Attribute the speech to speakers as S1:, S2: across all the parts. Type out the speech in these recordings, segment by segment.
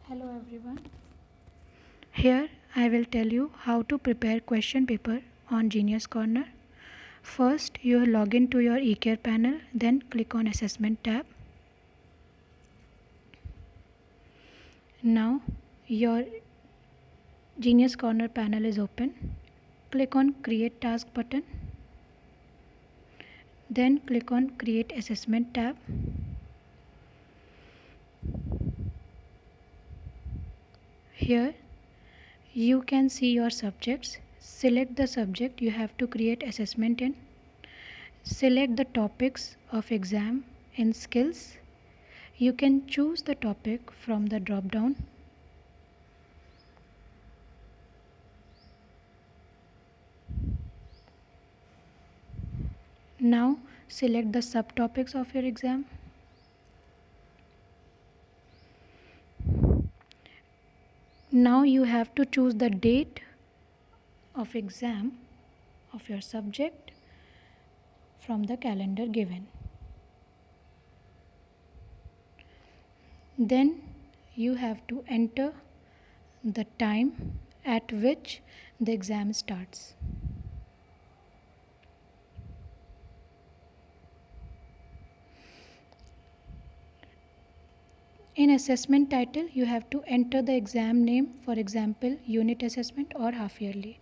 S1: Hello everyone. Here I will tell you how to prepare question paper on Genius Corner. First, you log into your eCare panel, then click on Assessment tab. Now your Genius Corner panel is open. Click on Create Task button. Then click on Create Assessment tab. Here you can see your subjects. Select the subject you have to create assessment in. Select the topics of exam in skills. You can choose the topic from the drop down. Now select the subtopics of your exam. Now you have to choose the date of exam of your subject from the calendar given. Then you have to enter the time at which the exam starts. In assessment title, you have to enter the exam name, for example, unit assessment or half yearly.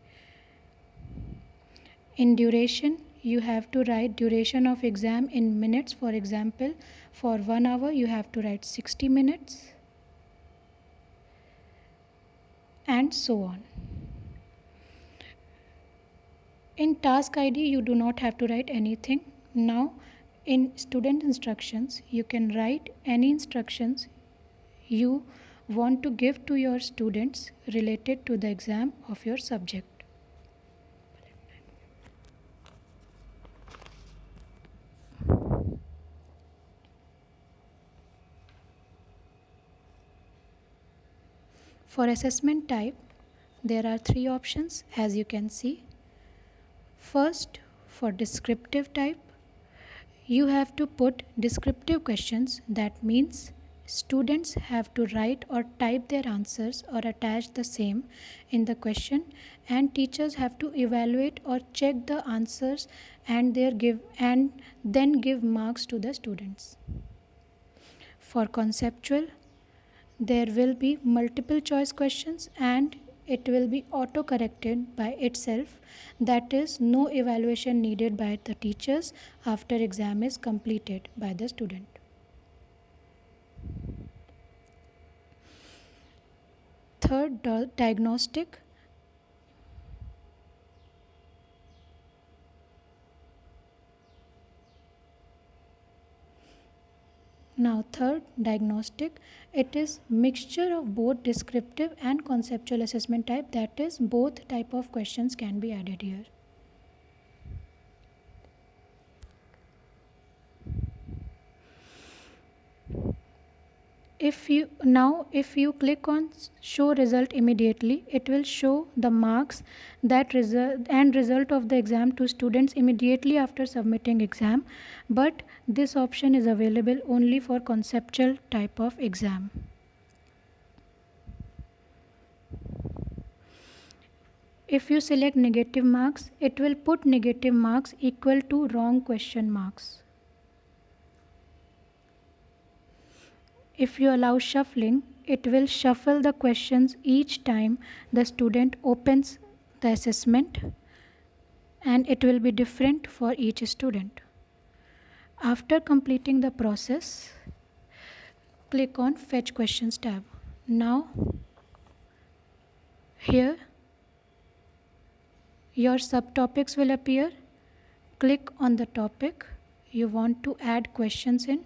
S1: In duration, you have to write duration of exam in minutes, for example, for 1 hour you have to write 60 minutes and so on. In task ID, you do not have to write anything. Now, in student instructions, you can write any instructions you want to give to your students related to the exam of your subject. For assessment type, there are 3 options as you can see. First, for descriptive type, you have to put descriptive questions. That means students have to write or type their answers or attach the same in the question, and teachers have to evaluate or check the answers and then give marks to the students. For conceptual, there will be multiple choice questions and it will be auto corrected by itself, that is no evaluation needed by the teachers after exam is completed by the student. Third, diagnostic. Now third, diagnostic, it is mixture of both descriptive and conceptual assessment type, that is both type of questions can be added here. If you click on show result immediately, it will show the marks that result of the exam to students immediately after submitting exam, but this option is available only for conceptual type of exam. If you select negative marks, it will put negative marks equal to wrong question marks. If you allow shuffling, it will shuffle the questions each time the student opens the assessment, and it will be different for each student. After completing the process, click on Fetch Questions tab. Now, here your subtopics will appear. Click on the topic you want to add questions in.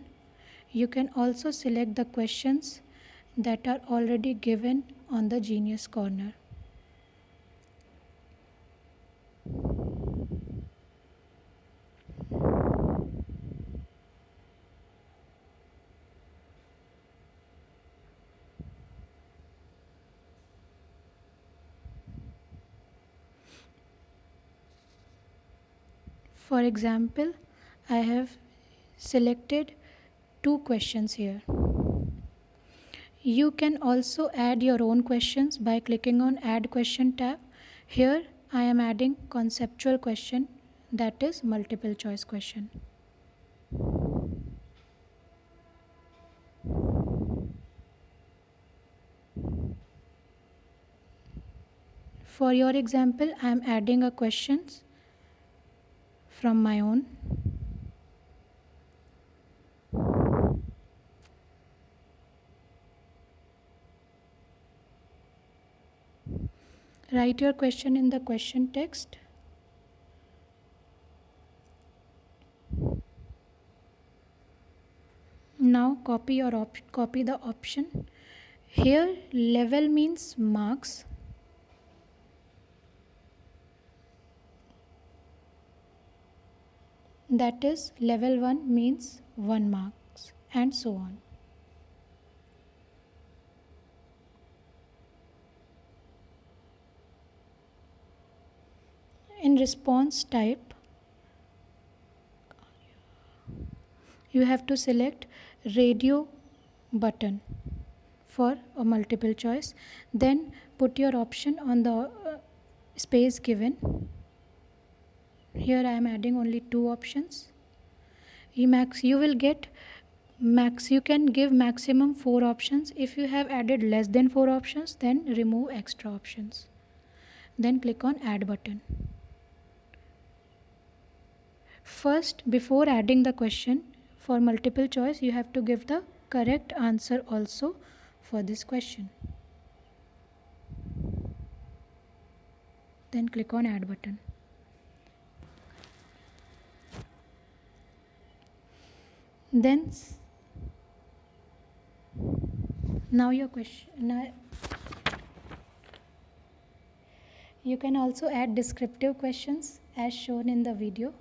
S1: You can also select the questions that are already given on the Genius Corner. For example, I have selected 2 questions here. You can also add your own questions by clicking on Add Question tab. Here I am adding conceptual question, that is multiple choice question. For your example, I am adding a questions from my own. Write your question in the question text. Now copy the option. Here level means marks. That is level 1 means 1 marks and so on. In response type, you have to select radio button for a multiple choice. Then put your option on the space given. Here I am adding only 2 options. You will get you can give maximum 4 options. If you have added less than 4 options, then remove extra options. Then click on Add button. First, before adding the question for multiple choice, you have to give the correct answer also for this question. Then click on Add button. Then now your question. You can also add descriptive questions as shown in the video.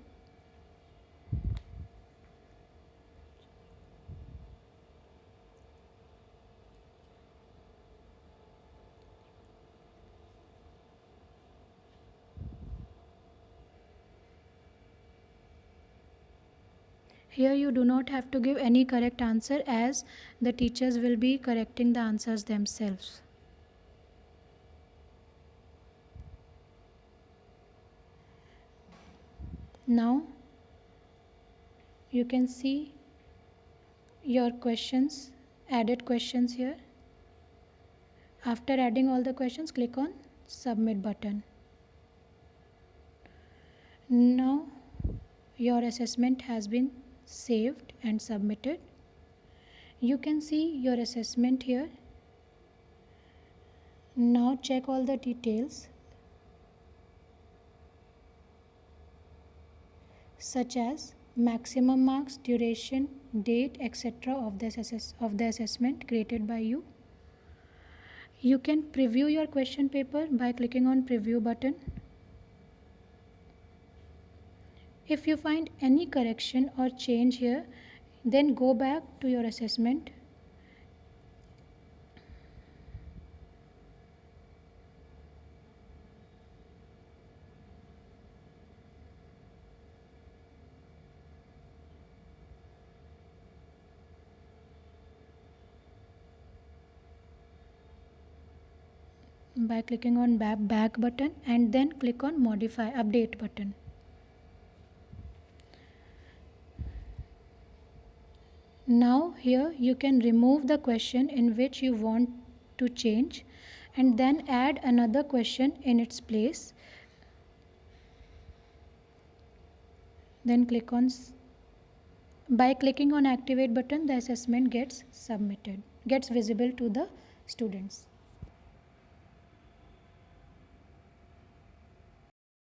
S1: Here you do not have to give any correct answer, as the teachers will be correcting the answers themselves. Now you can see your questions, added questions here. After adding all the questions, click on Submit button. Now your assessment has been saved and submitted. You can see your assessment here. Now check all the details such as maximum marks, duration, date, etc. of the assessment created by you. You can preview your question paper by clicking on Preview button. If you find any correction or change here, then go back to your assessment. By clicking on back button and then click on Modify Update button. Now here you can remove the question in which you want to change and then add another question in its place. Then click on by clicking on Activate button, the assessment gets visible to the students.